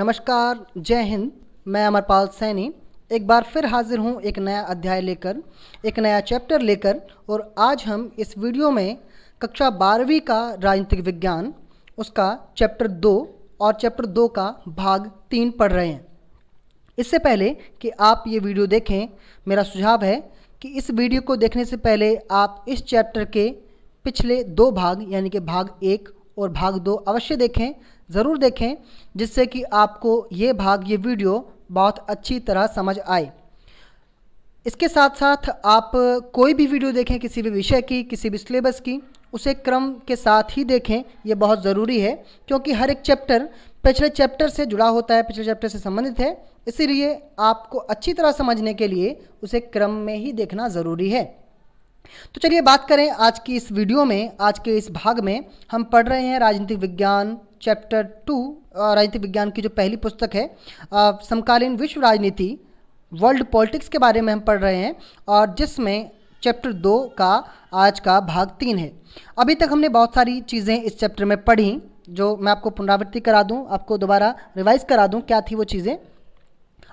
नमस्कार, जय हिंद। मैं अमरपाल सैनी एक बार फिर हाजिर हूँ एक नया अध्याय लेकर, एक नया चैप्टर लेकर। और आज हम इस वीडियो में कक्षा 12वीं का राजनीतिक विज्ञान उसका चैप्टर 2 और चैप्टर 2 का भाग 3 पढ़ रहे हैं। इससे पहले कि आप ये वीडियो देखें, मेरा सुझाव है कि इस वीडियो को देखने से पहले आप इस चैप्टर के पिछले 2 भाग यानी कि भाग 1 और भाग 2 अवश्य देखें, ज़रूर देखें, जिससे कि आपको ये वीडियो बहुत अच्छी तरह समझ आए। इसके साथ साथ आप कोई भी वीडियो देखें किसी भी विषय की, किसी भी सिलेबस की, उसे क्रम के साथ ही देखें। ये बहुत ज़रूरी है क्योंकि हर एक चैप्टर पिछले चैप्टर से जुड़ा होता है, पिछले चैप्टर से संबंधित है। इसीलिए आपको अच्छी तरह समझने के लिए उसे क्रम में ही देखना ज़रूरी है। तो चलिए बात करें आज की इस वीडियो में। आज के इस भाग में हम पढ़ रहे हैं राजनीतिक विज्ञान चैप्टर 2। राजनीतिक विज्ञान की जो पहली पुस्तक है, समकालीन विश्व राजनीति, वर्ल्ड पॉलिटिक्स के बारे में हम पढ़ रहे हैं, और जिसमें चैप्टर 2 का आज का भाग 3 है। अभी तक हमने बहुत सारी चीज़ें इस चैप्टर में पढ़ी, जो मैं आपको पुनरावृत्ति करा दूं, आपको दोबारा रिवाइज करा दूं क्या थी वो चीज़ें।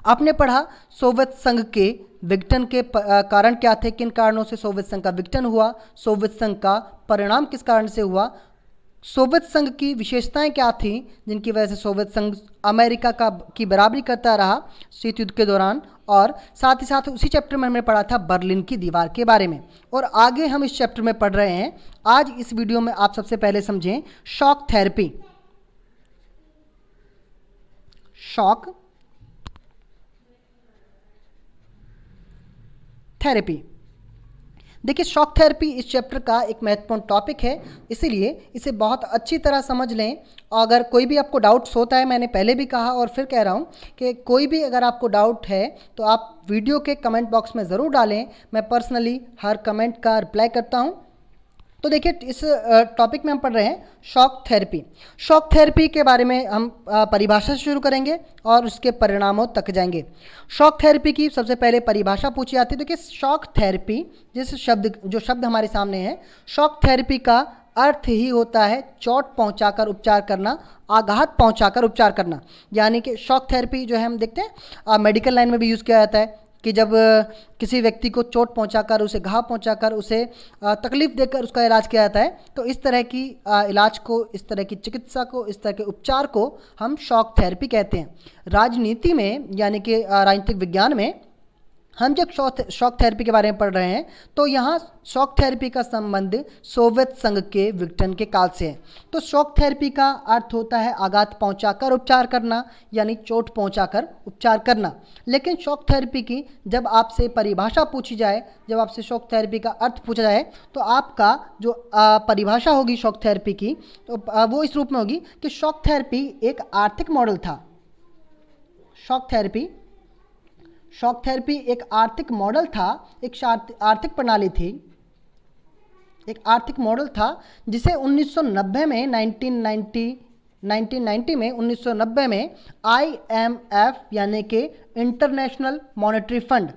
आपने पढ़ा सोवियत संघ के विघटन के कारण क्या थे, किन कारणों से सोवियत संघ का विघटन हुआ, सोवियत संघ का परिणाम किस कारण से हुआ, सोवियत संघ की विशेषताएं क्या थीं जिनकी वजह से सोवियत संघ अमेरिका की बराबरी करता रहा शीत युद्ध के दौरान। और साथ ही साथ उसी चैप्टर में हमने पढ़ा था बर्लिन की दीवार के बारे में। और आगे हम इस चैप्टर में पढ़ रहे हैं। आज इस वीडियो में आप सबसे पहले समझें शॉक थेरेपी। शॉक थेरेपी, देखिए शॉक थेरेपी इस चैप्टर का एक महत्वपूर्ण टॉपिक है, इसीलिए इसे बहुत अच्छी तरह समझ लें। अगर कोई भी आपको डाउट्स होता है, मैंने पहले भी कहा और फिर कह रहा हूँ कि कोई भी अगर आपको डाउट है तो आप वीडियो के कमेंट बॉक्स में ज़रूर डालें। मैं पर्सनली हर कमेंट का रिप्लाई करता हूँ। तो देखिए इस टॉपिक में हम पढ़ रहे हैं शॉक थेरेपी। शॉक थेरेपी के बारे में हम परिभाषा से शुरू करेंगे और उसके परिणामों तक जाएंगे। शॉक थेरेपी की सबसे पहले परिभाषा पूछी जाती है। देखिए शॉक थेरेपी जो शब्द हमारे सामने है, शॉक थेरेपी का अर्थ ही होता है चोट पहुंचाकर उपचार करना, आघात पहुंचाकर उपचार करना। यानी कि शॉक थेरेपी जो है हम देखते हैं मेडिकल लाइन में भी यूज़ किया जाता है कि जब किसी व्यक्ति को चोट पहुंचाकर, उसे घाव पहुंचाकर, उसे तकलीफ देकर उसका इलाज किया जाता है। तो इस तरह की इलाज को, इस तरह की चिकित्सा को, इस तरह के उपचार को हम शॉक थेरेपी कहते हैं। राजनीति में यानी कि राजनीतिक विज्ञान में हम जब शॉक थेरेपी के बारे में पढ़ रहे हैं तो यहाँ शॉक थेरेपी का संबंध सोवियत संघ के विघटन के काल से है। तो शॉक थेरेपी का अर्थ होता है आघात पहुंचाकर उपचार करना, यानी चोट पहुंचाकर उपचार करना। लेकिन शॉक थेरेपी की जब आपसे परिभाषा पूछी जाए, जब आपसे शॉक थेरेपी का अर्थ पूछा जाए, तो आपका जो परिभाषा होगी शॉक थेरेपी की, तो वो इस रूप में होगी कि शॉक थेरेपी एक आर्थिक मॉडल था। शॉक थेरेपी एक आर्थिक मॉडल था, एक आर्थिक प्रणाली थी, एक आर्थिक मॉडल था जिसे 1990 में 1990 में IMF यानी कि इंटरनेशनल मॉनेटरी फंड,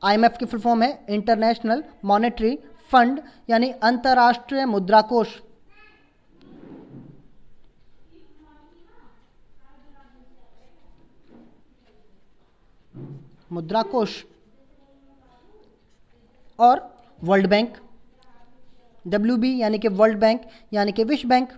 IMF की फुल फॉर्म है इंटरनेशनल मॉनेटरी फंड यानी अंतर्राष्ट्रीय मुद्राकोष, और वर्ल्ड बैंक WB यानी कि वर्ल्ड बैंक यानी कि विश्व बैंक।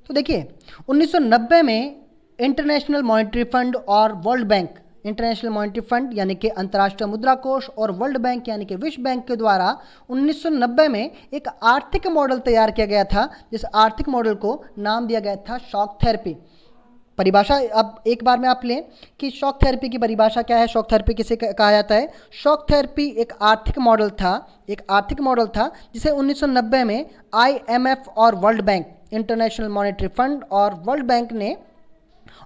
तो देखिए 1990 में इंटरनेशनल मॉनेटरी फंड और world bank, international monetary fund यानी कि अंतर्राष्ट्रीय मुद्रा कोष और वर्ल्ड बैंक यानी कि विश्व बैंक के द्वारा 1990 में एक आर्थिक मॉडल तैयार किया गया था, जिस आर्थिक मॉडल को नाम दिया गया था शॉक थेरेपी। परिभाषा अब एक बार में आप लें कि शॉक थेरेपी की परिभाषा क्या है, शॉक थेरेपी किसे कहा जाता है। शॉक थेरेपी एक आर्थिक मॉडल था जिसे 1990 में IMF और world bank, international monetary fund और वर्ल्ड बैंक ने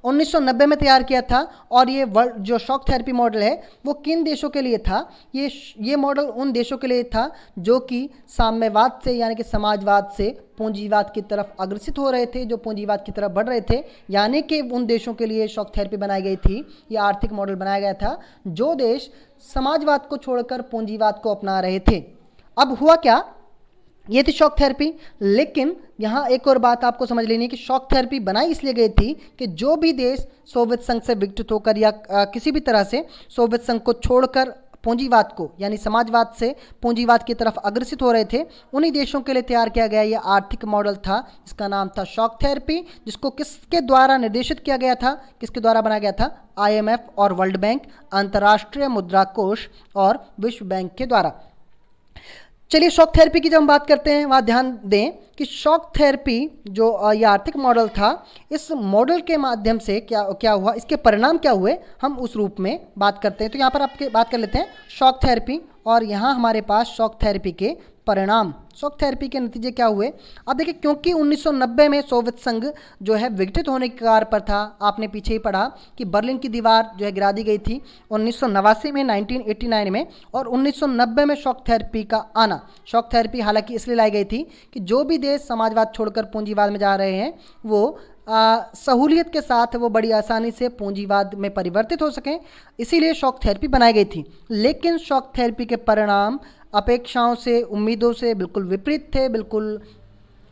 1990 में तैयार किया था। और ये जो शॉक थेरेपी मॉडल है वो किन देशों के लिए था? ये मॉडल उन देशों के लिए था जो कि साम्यवाद से यानी कि समाजवाद से पूंजीवाद की तरफ अग्रसित हो रहे थे, जो पूंजीवाद की तरफ बढ़ रहे थे। यानी कि उन देशों के लिए शॉक थेरेपी बनाई गई थी, ये आर्थिक मॉडल बनाया गया था जो देश समाजवाद को छोड़कर पूंजीवाद को अपना रहे थे। अब हुआ क्या ये थी शॉक थेरेपी। लेकिन यहाँ एक और बात आपको समझ लेनी है कि शॉक थेरेपी बनाई इसलिए गई थी कि जो भी देश सोवियत संघ से विकसित होकर या किसी भी तरह से सोवियत संघ को छोड़कर पूंजीवाद को यानी समाजवाद से पूंजीवाद की तरफ अग्रसित हो रहे थे, उन्हीं देशों के लिए तैयार किया गया ये आर्थिक मॉडल था जिसका नाम था शॉक थेरेपी, जिसको किसके द्वारा निर्देशित किया गया था, किसके द्वारा बनाया गया था? IMF और वर्ल्ड बैंक, अंतर्राष्ट्रीय मुद्रा कोष और विश्व बैंक के द्वारा। चलिए शॉक थेरेपी की जब हम बात करते हैं वहाँ ध्यान दें कि शॉक थेरेपी जो ये आर्थिक मॉडल था, इस मॉडल के माध्यम से क्या क्या हुआ, इसके परिणाम क्या हुए, हम उस रूप में बात करते हैं। तो यहाँ पर आपके बात कर लेते हैं शॉक थेरेपी, और यहाँ हमारे पास शॉक थेरेपी के परिणाम, शॉक थेरेपी के नतीजे क्या हुए। अब देखिए, क्योंकि 1990 में सोवियत संघ जो है विघटित होने के कगार पर था, आपने पीछे ही पढ़ा कि बर्लिन की दीवार जो है गिरा दी गई थी 1989 में, 1989 में, और 1990 में शॉक थेरेपी का आना। शॉक थेरेपी हालांकि इसलिए लाई गई थी कि जो भी देश समाजवाद छोड़कर पूंजीवाद में जा रहे हैं वो सहूलियत के साथ वो बड़ी आसानी से पूंजीवाद में परिवर्तित हो सकें, इसीलिए शॉक थेरेपी बनाई गई थी। लेकिन शॉक थेरेपी के परिणाम अपेक्षाओं से, उम्मीदों से बिल्कुल विपरीत थे, बिल्कुल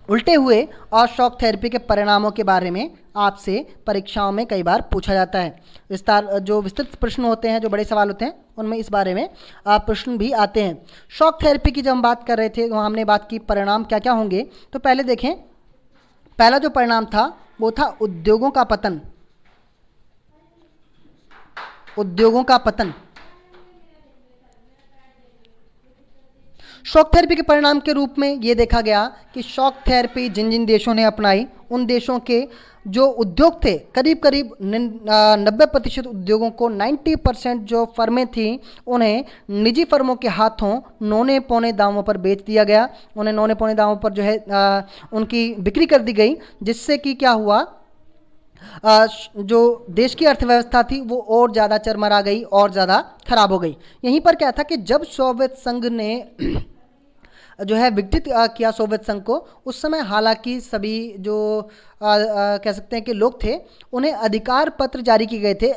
उल्टे हुए, और शॉक थेरेपी के परिणामों के बारे में आपसे परीक्षाओं में कई बार पूछा जाता है। विस्तृत प्रश्न होते हैं, जो बड़े सवाल होते हैं, उनमें इस बारे में प्रश्न भी आते हैं। शॉक थेरेपी की जब हम बात कर रहे थे वहाँ हमने बात की परिणाम क्या क्या होंगे। तो पहले देखें, पहला जो परिणाम था वो था उद्योगों का पतन। उद्योगों का पतन। शॉक थेरेपी के परिणाम के रूप में ये देखा गया कि शॉक थेरेपी जिन जिन देशों ने अपनाई, उन देशों के जो उद्योग थे, करीब करीब 90% उद्योगों को, 90% जो फर्में थीं उन्हें निजी फर्मों के हाथों नौने पौने दामों पर बेच दिया गया। उन्हें नौने पौने दामों पर जो है उनकी बिक्री कर दी गई, जिससे कि क्या हुआ, जो देश की अर्थव्यवस्था थी वो और ज़्यादा चरमरा गई और ज़्यादा खराब हो गई। यहीं पर क्या था कि जब सोवियत संघ ने जो है विघटित किया सोवियत संघ को, उस समय हालांकि सभी जो कह सकते हैं कि लोग थे, उन्हें अधिकार पत्र जारी किए गए थे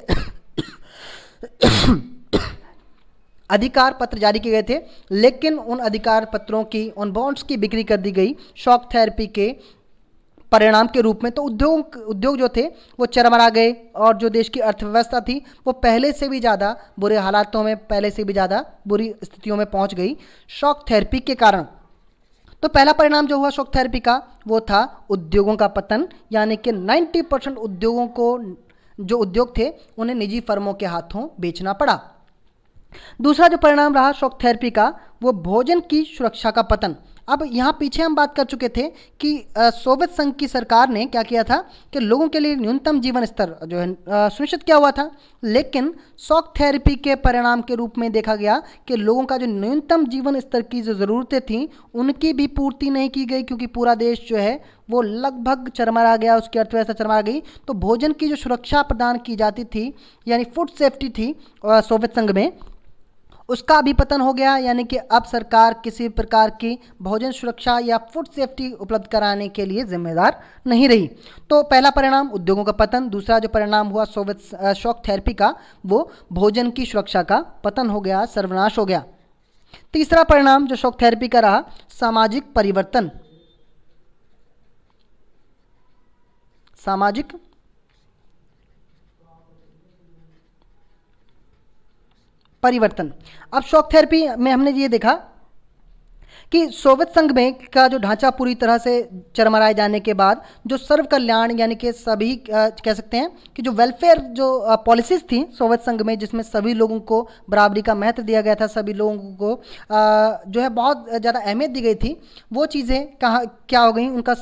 अधिकार पत्र जारी किए गए थे, लेकिन उन अधिकार पत्रों की, उन बॉन्ड्स की बिक्री कर दी गई शॉक थेरेपी के परिणाम के रूप में। तो उद्योग जो थे वो चरमरा गए, और जो देश की अर्थव्यवस्था थी वो पहले से भी ज़्यादा बुरे हालातों में, पहले से भी ज़्यादा बुरी स्थितियों में पहुंच गई शॉक थेरेपी के कारण। तो पहला परिणाम जो हुआ शॉक थेरेपी का वो था उद्योगों का पतन, यानी कि 90% उद्योगों को, जो उद्योग थे, उन्हें निजी फर्मों के हाथों बेचना पड़ा। दूसरा जो परिणाम रहा शॉक थेरेपी का वो भोजन की सुरक्षा का पतन। अब यहाँ पीछे हम बात कर चुके थे कि सोवियत संघ की सरकार ने क्या किया था कि लोगों के लिए न्यूनतम जीवन स्तर जो है सुनिश्चित किया हुआ था, लेकिन शॉक थेरेपी के परिणाम के रूप में देखा गया कि लोगों का जो न्यूनतम जीवन स्तर की जो ज़रूरतें थीं उनकी भी पूर्ति नहीं की गई, क्योंकि पूरा देश जो है वो लगभग चरमरा गया, उसकी अर्थव्यवस्था चरमरा गई। तो भोजन की जो सुरक्षा प्रदान की जाती थी, यानी फूड सेफ्टी थी सोवियत संघ में, उसका भी पतन हो गया, यानी कि अब सरकार किसी प्रकार की भोजन सुरक्षा या फूड सेफ्टी उपलब्ध कराने के लिए जिम्मेदार नहीं रही। तो पहला परिणाम उद्योगों का पतन। दूसरा जो परिणाम हुआ सोवियत शॉक थेरेपी का वो भोजन की सुरक्षा का पतन हो गया, सर्वनाश हो गया। तीसरा परिणाम जो शॉक थेरेपी का रहा सामाजिक परिवर्तन। सामाजिक परिवर्तन। अब शॉक थेरेपी में हमने ये देखा कि सोवियत संघ में का जो ढांचा पूरी तरह से चरमराए जाने के बाद जो सर्व कल्याण, यानी कि सभी कह सकते हैं कि जो वेलफेयर जो पॉलिसीज़ थी सोवियत संघ में, जिसमें सभी लोगों को बराबरी का महत्व दिया गया था, सभी लोगों को जो है बहुत ज़्यादा अहमियत दी गई थी, वो चीज़ें कहाँ क्या हो गई, उनका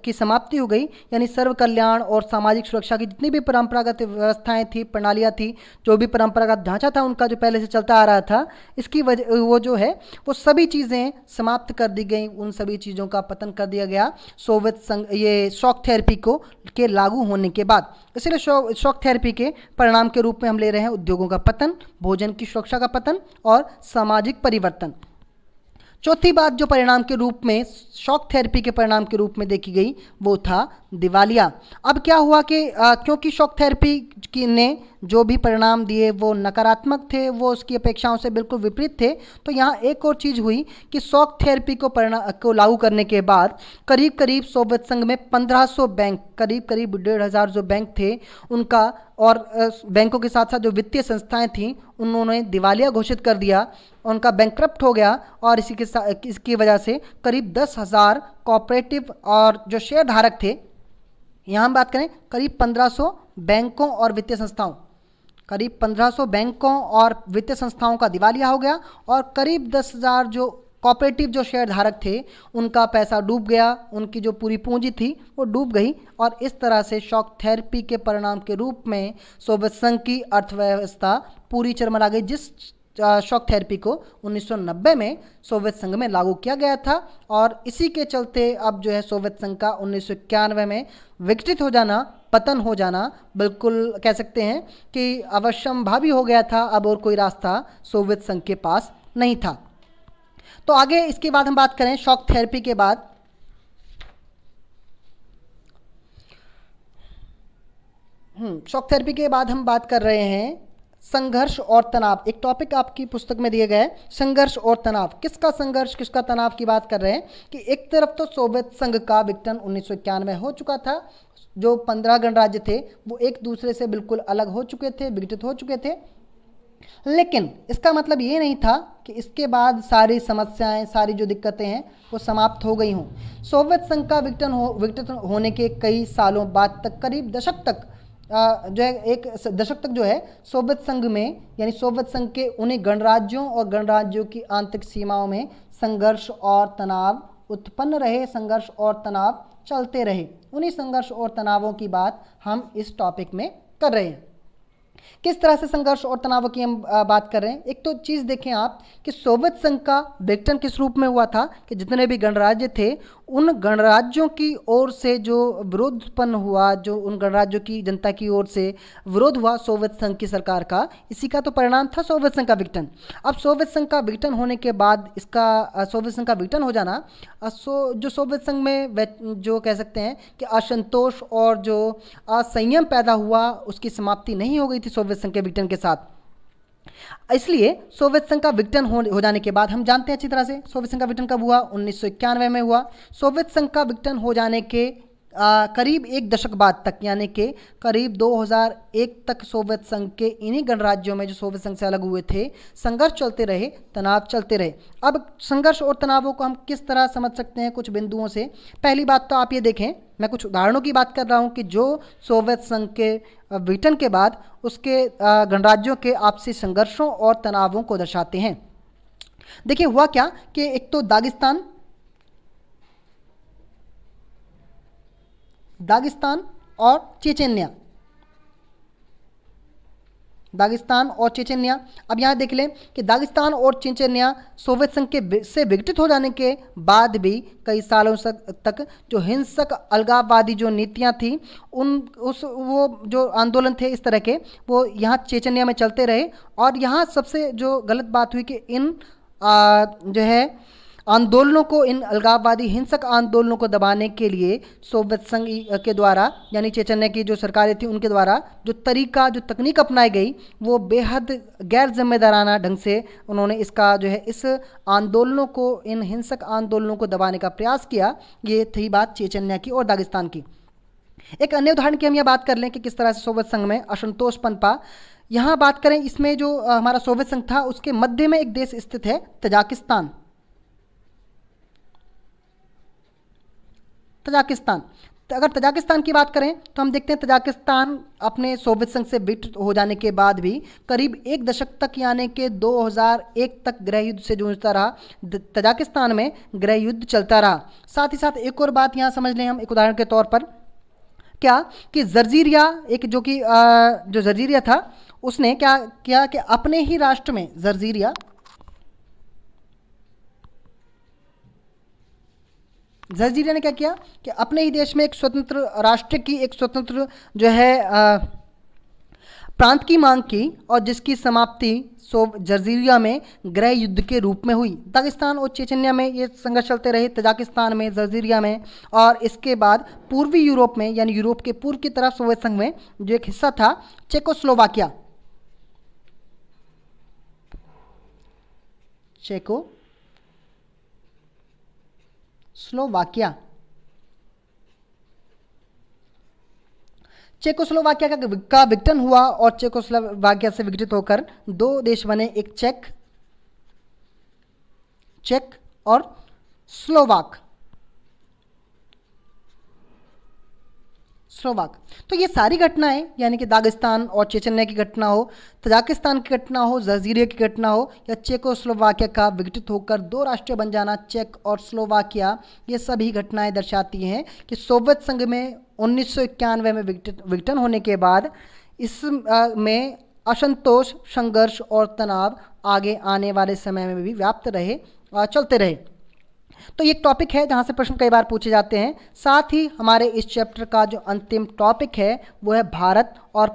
की समाप्ति हो गई। यानी सर्व कल्याण और सामाजिक सुरक्षा की जितनी भी परंपरागत व्यवस्थाएँ थी, प्रणालियाँ थी, जो भी परंपरागत ढांचा था उनका जो पहले से चलता आ रहा था, इसकी वजह वो जो है वो सभी चीज़ें समाप्त कर दी गई, उन सभी चीज़ों का पतन कर दिया गया सोवियत संघ ये शॉक थेरेपी को के लागू होने के बाद। इसलिए शॉक थेरेपी के परिणाम के रूप में हम ले रहे हैं उद्योगों का पतन, भोजन की सुरक्षा का पतन और सामाजिक परिवर्तन। चौथी बात जो परिणाम के रूप में शॉक थेरेपी के परिणाम के रूप में देखी गई वो था दिवालिया। अब क्या हुआ कि क्योंकि शॉक थेरेपी ने जो भी परिणाम दिए वो नकारात्मक थे, वो उसकी अपेक्षाओं से बिल्कुल विपरीत थे। तो यहाँ एक और चीज़ हुई कि शॉक थेरेपी को लागू करने के बाद करीब करीब सोवियत संघ में 1500 बैंक, करीब करीब 1500 जो बैंक थे उनका, और बैंकों के साथ साथ जो वित्तीय संस्थाएं थीं उन्होंने दिवालिया घोषित कर दिया, उनका बैंकक्रप्ट हो गया। और इसकी वजह से करीब 10,000 कोऑपरेटिव और जो शेयर धारक थे, यहाँ हम बात करें करीब 1500 बैंकों और वित्तीय संस्थाओं, करीब 1500 बैंकों और वित्तीय संस्थाओं का दिवालिया हो गया, और करीब 10,000 जो कोऑपरेटिव जो शेयर धारक थे उनका पैसा डूब गया, उनकी जो पूरी पूंजी थी वो डूब गई। और इस तरह से शॉक थेरेपी के परिणाम के रूप में सोवियत संघ की अर्थव्यवस्था पूरी चरमरा गई, जिस शॉक थेरेपी को 1990 में सोवियत संघ में लागू किया गया था। और इसी के चलते अब जो है सोवियत संघ का 1991 में विघटित हो जाना, पतन हो जाना, बिल्कुल कह सकते हैं कि अवश्यंभावी हो गया था। अब और कोई रास्ता सोवियत संघ के पास नहीं था। तो आगे इसके बाद हम बात करें शॉक थेरेपी के बाद, शॉक थेरेपी के बाद हम बात कर रहे हैं संघर्ष और तनाव। एक टॉपिक आपकी पुस्तक में दिए गए, संघर्ष और तनाव। किसका संघर्ष किसका तनाव की बात कर रहे हैं कि एक तरफ तो सोवियत संघ का विघटन 1991 हो चुका था, जो 15 गणराज्य थे वो एक दूसरे से बिल्कुल अलग हो चुके थे, विघटित हो चुके थे। लेकिन इसका मतलब ये नहीं था कि इसके बाद सारी समस्याएं, सारी जो दिक्कतें हैं वो समाप्त हो गई हों। सोवियत संघ का विघटन होने के कई सालों बाद तक, करीब दशक तक जो है, एक दशक तक जो है सोवियत संघ में, यानी सोवियत संघ के उन्हीं गणराज्यों और गणराज्यों की आंतरिक सीमाओं में संघर्ष और तनाव उत्पन्न रहे, संघर्ष और तनाव चलते रहे। उन्हीं संघर्ष और तनावों की बात हम इस टॉपिक में कर रहे हैं। किस तरह से संघर्ष और तनाव की हम बात कर रहे हैं। एक तो चीज़ देखें आप कि सोवियत संघ का विघटन किस रूप में हुआ था कि जितने भी गणराज्य थे उन गणराज्यों की ओर से जो विरोध उत्पन्न हुआ, जो उन गणराज्यों की जनता की ओर से विरोध हुआ सोवियत संघ की सरकार का, इसी का तो परिणाम था सोवियत संघ का विघटन। अब सोवियत संघ का विघटन होने के बाद इसका सोवियत संघ का विघटन हो जाना, जो सोवियत संघ में जो कह सकते हैं कि असंतोष और जो असंयम पैदा हुआ, उसकी समाप्ति नहीं हो गई थी सोवियत संघ के विघटन के साथ। इसलिए सोवियत संघ का विघटन हो जाने के बाद हम जानते हैं अच्छी तरह से सोवियत संघ का विघटन कब हुआ, 1991 में हुआ। सोवियत संघ का विघटन हो जाने के करीब एक दशक बाद तक, यानी कि करीब 2001 तक सोवियत संघ के इन्हीं गणराज्यों में जो सोवियत संघ से अलग हुए थे संघर्ष चलते रहे, तनाव चलते रहे। अब संघर्ष और तनावों को हम किस तरह समझ सकते हैं कुछ बिंदुओं से। पहली बात तो आप ये देखें, मैं कुछ उदाहरणों की बात कर रहा हूँ कि जो सोवियत संघ के विघटन के बाद उसके गणराज्यों के आपसी संघर्षों और तनावों को दर्शाते हैं। देखिए हुआ क्या कि एक तो दागिस्तान और चेचेन्या, दागिस्तान और चेचेन्या। अब यहाँ देख लें कि दागिस्तान और चेचेन्या सोवियत संघ के से विघटित हो जाने के बाद भी कई सालों तक जो हिंसक अलगाववादी जो नीतियाँ थी, वो जो आंदोलन थे इस तरह के, वो यहाँ चेचेन्या में चलते रहे। और यहाँ सबसे जो गलत बात हुई कि इन जो है आंदोलनों को, इन अलगाववादी हिंसक आंदोलनों को दबाने के लिए सोवियत संघ के द्वारा, यानी चेचन्या की जो सरकारें थी उनके द्वारा जो तकनीक अपनाई गई वो बेहद गैर जिम्मेदाराना ढंग से उन्होंने इसका जो है इस आंदोलनों को, इन हिंसक आंदोलनों को दबाने का प्रयास किया। ये थी बात चेचन्या की और दागिस्तान की। एक अन्य उदाहरण की हम यह बात कर लें कि किस तरह से सोवियत संघ में असंतोष पनपा। यहाँ बात करें, इसमें जो हमारा सोवियत संघ था उसके मध्य में एक देश स्थित है, तजाकिस्तान। तो अगर तजाकिस्तान की बात करें तो हम देखते हैं तजाकिस्तान अपने सोवियत संघ से विघटित हो जाने के बाद भी करीब एक दशक तक, यानी कि 2001 तक गृह युद्ध से जूझता रहा। तजाकिस्तान में गृह युद्ध चलता रहा। साथ ही साथ एक और बात यहाँ समझ लें हम एक उदाहरण के तौर पर, क्या कि जर्जीरिया, एक जो कि जो जर्जीरिया था उसने क्या किया कि अपने ही राष्ट्र में जर्जीरिया ने क्या किया कि अपने ही देश में एक स्वतंत्र राष्ट्र की एक स्वतंत्र जो है प्रांत की मांग की और जिसकी समाप्ति जर्जीरिया में गृह युद्ध के रूप में हुई। दागिस्तान और चेचन्या में ये संघर्ष चलते रहे, तजाकिस्तान में, जर्जीरिया में, और इसके बाद पूर्वी यूरोप में यानी यूरोप के पूर्व की तरफ सोवियत संघ में जो एक हिस्सा था चेकोस्लोवाकिया, चेकोस्लोवाकिया का विघटन हुआ और चेकोस्लोवाकिया से विघटित होकर दो देश बने, एक चेक और स्लोवाक। तो ये सारी घटनाएं यानी कि दागिस्तान और चेचन्या की घटना हो, तजाकिस्तान की घटना हो, जर्जीरिया की घटना हो, या चेकोस्लोवाकिया का विघटित होकर दो राष्ट्र बन जाना, चेक और स्लोवाकिया, ये सभी घटनाएं दर्शाती हैं कि सोवियत संघ में 1991 में विघटन होने के बाद इस में असंतोष, संघर्ष और तनाव आगे आने वाले समय में भी व्याप्त रहे, चलते रहे। तो ये टॉपिक है जहाँ से प्रश्न कई बार पूछे जाते हैं। साथ ही हमारे इस चैप्टर का जो अंतिम टॉपिक है वो है भारत और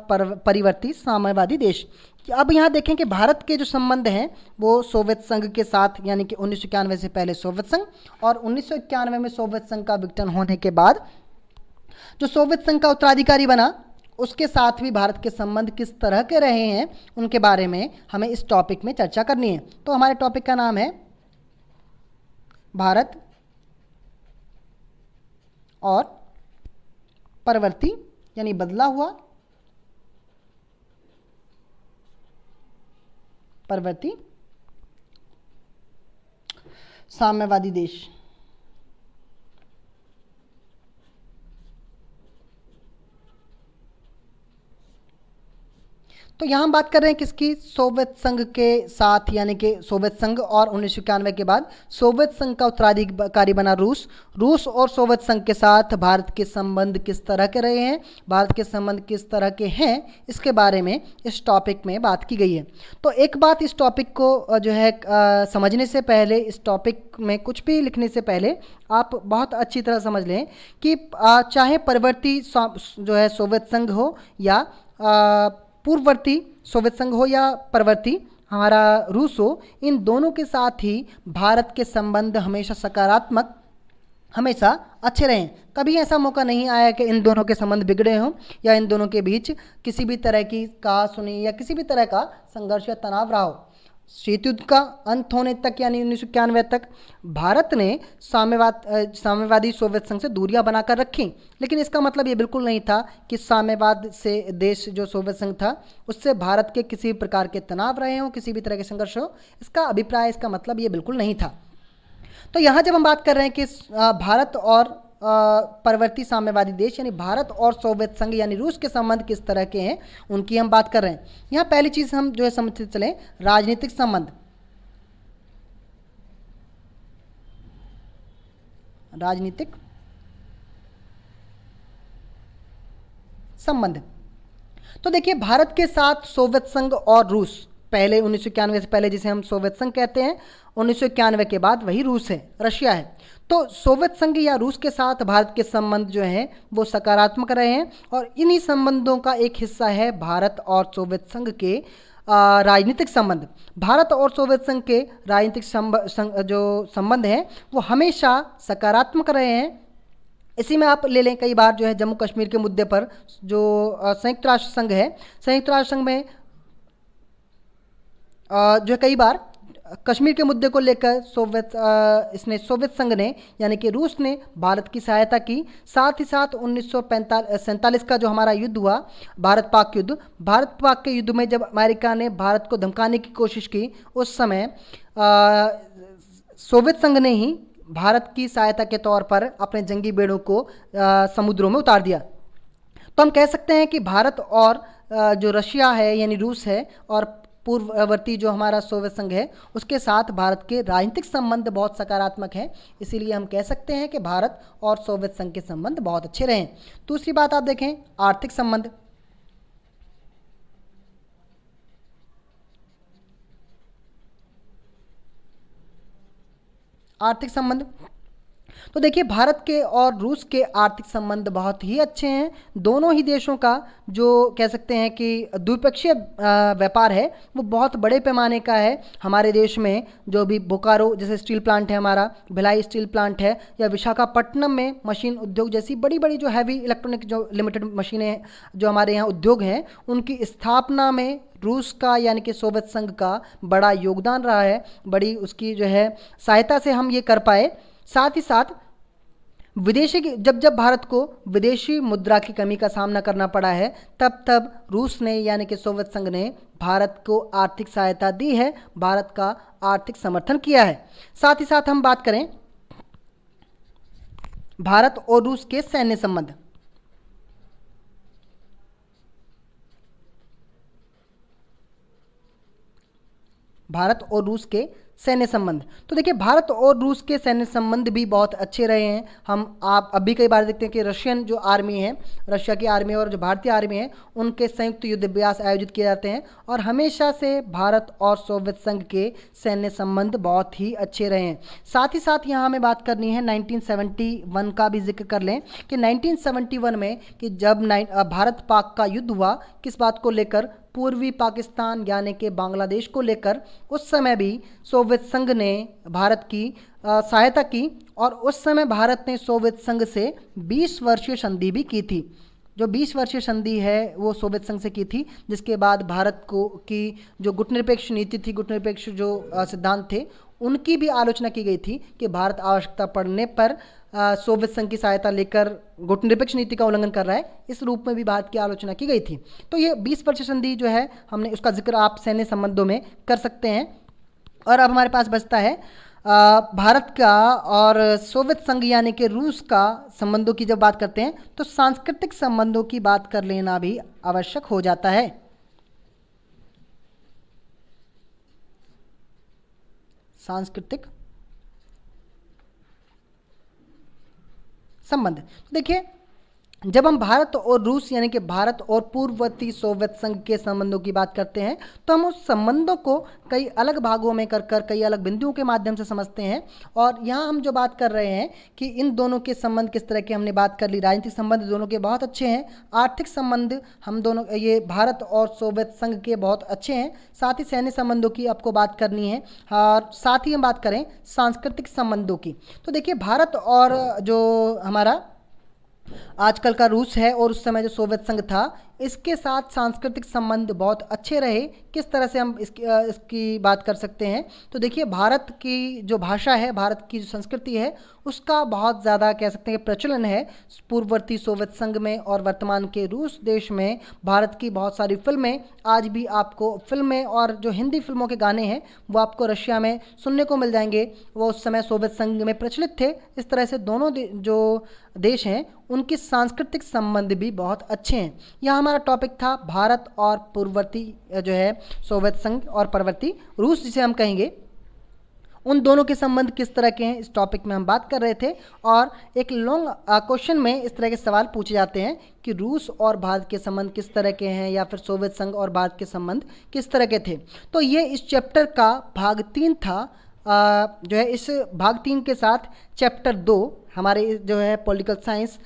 परिवर्ती साम्यवादी देश। अब यहाँ देखें कि भारत के जो संबंध हैं वो सोवियत संघ के साथ, यानी कि 1991 से पहले सोवियत संघ, और 1991 में सोवियत संघ का विघटन होने के बाद जो सोवियत संघ का उत्तराधिकारी बना उसके साथ भी भारत के संबंध किस तरह के रहे हैं उनके बारे में हमें इस टॉपिक में चर्चा करनी है। तो हमारे टॉपिक का नाम है भारत और परिवर्ती यानी बदला हुआ परिवर्ती साम्यवादी देश। तो यहाँ हम बात कर रहे हैं किसकी, सोवियत संघ के साथ, यानी कि सोवियत संघ और 1991 के बाद सोवियत संघ का उत्तराधिकारी बना रूस और सोवियत संघ के साथ भारत के संबंध किस तरह के रहे हैं, भारत के संबंध किस तरह के हैं, इसके बारे में इस टॉपिक में बात की गई है। तो एक बात इस टॉपिक को जो है समझने से पहले, इस टॉपिक में कुछ भी लिखने से पहले आप बहुत अच्छी तरह समझ लें कि चाहे परिवर्ती जो है सोवियत संघ हो या पूर्ववर्ती सोवियत संघ हो या परवर्ती हमारा रूस हो, इन दोनों के साथ ही भारत के संबंध हमेशा सकारात्मक, हमेशा अच्छे रहें। कभी ऐसा मौका नहीं आया कि इन दोनों के संबंध बिगड़े हों या इन दोनों के बीच किसी भी तरह की कहा-सुनी या किसी भी तरह का संघर्ष या तनाव रहा हो। शीत युद्ध का अंत होने तक यानी 1991 तक भारत ने साम्यवादी सोवियत संघ से दूरियां बनाकर रखी, लेकिन इसका मतलब ये बिल्कुल नहीं था कि साम्यवाद से देश जो सोवियत संघ था उससे भारत के किसी भी प्रकार के तनाव रहे हों, किसी भी तरह के संघर्ष हो, इसका अभिप्राय, इसका मतलब ये बिल्कुल नहीं था। तो यहाँ जब हम बात कर रहे हैं कि भारत और परवर्ती साम्यवादी देश यानी भारत और सोवियत संघ यानी रूस के संबंध किस तरह के हैं उनकी हम बात कर रहे हैं। यहाँ पहली चीज हम जो है समझते चले, राजनीतिक संबंध। राजनीतिक संबंध तो देखिए, भारत के साथ सोवियत संघ और रूस, पहले 1991 से पहले जिसे हम सोवियत संघ कहते हैं, 1991 के बाद वही रूस है, रशिया है। तो सोवियत संघ या रूस के साथ भारत के संबंध जो हैं वो सकारात्मक रहे हैं, और इन्हीं संबंधों का एक हिस्सा है भारत और सोवियत संघ के राजनीतिक संबंध। भारत और सोवियत संघ के राजनीतिक जो संबंध हैं वो हमेशा सकारात्मक रहे हैं। इसी में आप ले लें, कई बार जो है जम्मू कश्मीर के मुद्दे पर जो संयुक्त राष्ट्र संघ है, संयुक्त राष्ट्र संघ में जो कई बार कश्मीर के मुद्दे को लेकर सोवियत संघ ने यानी कि रूस ने भारत की सहायता की। साथ ही साथ 1947 का जो हमारा युद्ध हुआ, भारत पाक युद्ध, भारत पाक के युद्ध में जब अमेरिका ने भारत को धमकाने की कोशिश की, उस समय सोवियत संघ ने ही भारत की सहायता के तौर पर अपने जंगी बेड़ों को समुद्रों में उतार दिया। तो हम कह सकते हैं कि भारत और जो रशिया है यानी रूस है और पूर्ववर्ती जो हमारा सोवियत संघ है उसके साथ भारत के राजनीतिक संबंध बहुत सकारात्मक हैं। इसीलिए हम कह सकते हैं कि भारत और सोवियत संघ के संबंध बहुत अच्छे रहे। दूसरी बात आप देखें, आर्थिक संबंध। आर्थिक संबंध तो देखिए भारत के और रूस के आर्थिक संबंध बहुत ही अच्छे हैं। दोनों ही देशों का जो कह सकते हैं कि द्विपक्षीय व्यापार है वो बहुत बड़े पैमाने का है। हमारे देश में जो भी बोकारो जैसे स्टील प्लांट है, हमारा भिलाई स्टील प्लांट है, या विशाखापट्टनम में मशीन उद्योग जैसी बड़ी बड़ी जो हैवी इलेक्ट्रॉनिक जो लिमिटेड मशीनें जो हमारे यहाँ उद्योग हैं, उनकी स्थापना में रूस का यानी कि सोवियत संघ का बड़ा योगदान रहा है। बड़ी उसकी जो है सहायता से हम ये कर पाए। साथ ही साथ विदेशी जब जब भारत को विदेशी मुद्रा की कमी का सामना करना पड़ा है, तब तब रूस ने यानी कि सोवियत संघ ने भारत को आर्थिक सहायता दी है, भारत का आर्थिक समर्थन किया है। साथ ही साथ हम बात करें भारत और रूस के सैन्य संबंध। भारत और रूस के सैन्य संबंध, तो देखिए भारत और रूस के सैन्य संबंध भी बहुत अच्छे रहे हैं। आप अभी कई बार देखते हैं कि रशियन जो आर्मी है, रशिया की आर्मी और जो भारतीय आर्मी है, उनके संयुक्त युद्ध अभ्यास आयोजित किए जाते हैं और हमेशा से भारत और सोवियत संघ के सैन्य संबंध बहुत ही अच्छे रहे हैं। साथ ही साथ यहाँ हमें बात करनी है 1971 का भी जिक्र कर लें कि 1971 में कि जब भारत पाक का युद्ध हुआ, किस बात को लेकर, पूर्वी पाकिस्तान यानी कि बांग्लादेश को लेकर, उस समय भी सोवियत संघ ने भारत की सहायता की और उस समय भारत ने सोवियत संघ से 20 वर्षीय संधि भी की थी। जो 20 वर्षीय संधि है वो सोवियत संघ से की थी, जिसके बाद भारत को की जो गुटनिरपेक्ष नीति थी, गुटनिरपेक्ष जो सिद्धांत थे, उनकी भी आलोचना की गई थी कि भारत आवश्यकता पड़ने पर सोवियत संघ की सहायता लेकर गुटनिरपेक्ष नीति का उल्लंघन कर रहा है, इस रूप में भी भारत की आलोचना की गई थी। तो ये 20 वर्षीय संधि जो है, हमने उसका जिक्र आप सैन्य संबंधों में कर सकते हैं। और अब हमारे पास बचता है भारत का और सोवियत संघ यानी कि रूस का संबंधों की जब बात करते हैं तो सांस्कृतिक संबंधों की बात कर लेना भी आवश्यक हो जाता है। सांस्कृतिक संबंध, देखिए जब हम भारत और रूस यानी कि भारत और पूर्ववर्ती सोवियत संघ के संबंधों की बात करते हैं तो हम उस संबंधों को कई अलग भागों में कर कई अलग बिंदुओं के माध्यम से समझते हैं। और यहाँ हम जो बात कर रहे हैं कि इन दोनों के संबंध किस तरह के, हमने बात कर ली राजनीतिक संबंध दोनों के बहुत अच्छे हैं, आर्थिक संबंध हम दोनों ये भारत और सोवियत संघ के बहुत अच्छे हैं, साथ ही सैन्य संबंधों की आपको बात करनी है और साथ ही हम बात करें सांस्कृतिक संबंधों की। तो देखिए भारत और जो हमारा आजकल का रूस है और उस समय जो सोवियत संघ था, इसके साथ सांस्कृतिक संबंध बहुत अच्छे रहे। किस तरह से हम इसकी बात कर सकते हैं, तो देखिए भारत की जो भाषा है, भारत की जो संस्कृति है, उसका बहुत ज़्यादा कह सकते हैं प्रचलन है पूर्ववर्ती सोवियत संघ में और वर्तमान के रूस देश में। भारत की बहुत सारी फिल्में आज भी आपको, फिल्में और जो हिंदी फिल्मों के गाने हैं वो आपको रशिया में सुनने को मिल जाएंगे, वो उस समय सोवियत संघ में प्रचलित थे। इस तरह से दोनों जो देश हैं उनके सांस्कृतिक संबंध भी बहुत अच्छे हैं। यह हमारा टॉपिक था भारत और पूर्ववर्ती जो है सोवियत संघ और परवर्ती रूस जिसे हम कहेंगे, उन दोनों के संबंध किस तरह के हैं, इस टॉपिक में हम बात कर रहे थे। और एक लॉन्ग क्वेश्चन में इस तरह के सवाल पूछे जाते हैं कि रूस और भारत के संबंध किस तरह के हैं या फिर सोवियत संघ और भारत के संबंध किस तरह के थे। तो ये इस चैप्टर का भाग 3 था। जो है इस भाग 3 के साथ चैप्टर 2 हमारे जो है पॉलिटिकल साइंस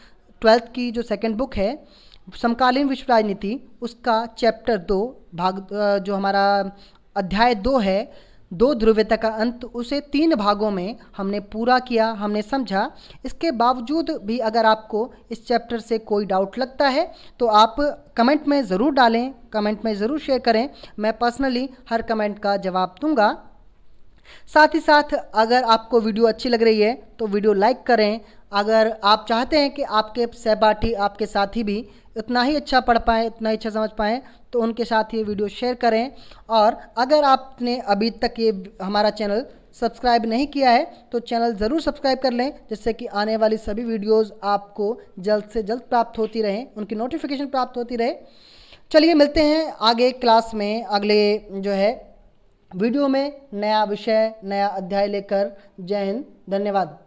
12th की जो सेकेंड बुक है समकालीन विश्व राजनीति, उसका चैप्टर 2 भाग जो हमारा अध्याय 2 है, 2 ध्रुवीयता का अंत, उसे 3 भागों में हमने पूरा किया, हमने समझा। इसके बावजूद भी अगर आपको इस चैप्टर से कोई डाउट लगता है तो आप कमेंट में ज़रूर डालें, कमेंट में ज़रूर शेयर करें, मैं पर्सनली हर कमेंट का जवाब दूंगा। साथ ही साथ अगर आपको वीडियो अच्छी लग रही है तो वीडियो लाइक करें। अगर आप चाहते हैं कि आपके सहपाठी, आपके साथी भी इतना ही अच्छा पढ़ पाएँ, इतना ही अच्छा समझ पाएँ, तो उनके साथ ये वीडियो शेयर करें। और अगर आपने अभी तक ये हमारा चैनल सब्सक्राइब नहीं किया है तो चैनल ज़रूर सब्सक्राइब कर लें, जिससे कि आने वाली सभी वीडियोज़ आपको जल्द से जल्द प्राप्त होती रहें, उनकी नोटिफिकेशन प्राप्त होती रहे। चलिए मिलते हैं आगे क्लास में, अगले जो है वीडियो में नया विषय, नया अध्याय लेकर। जय हिंद, धन्यवाद।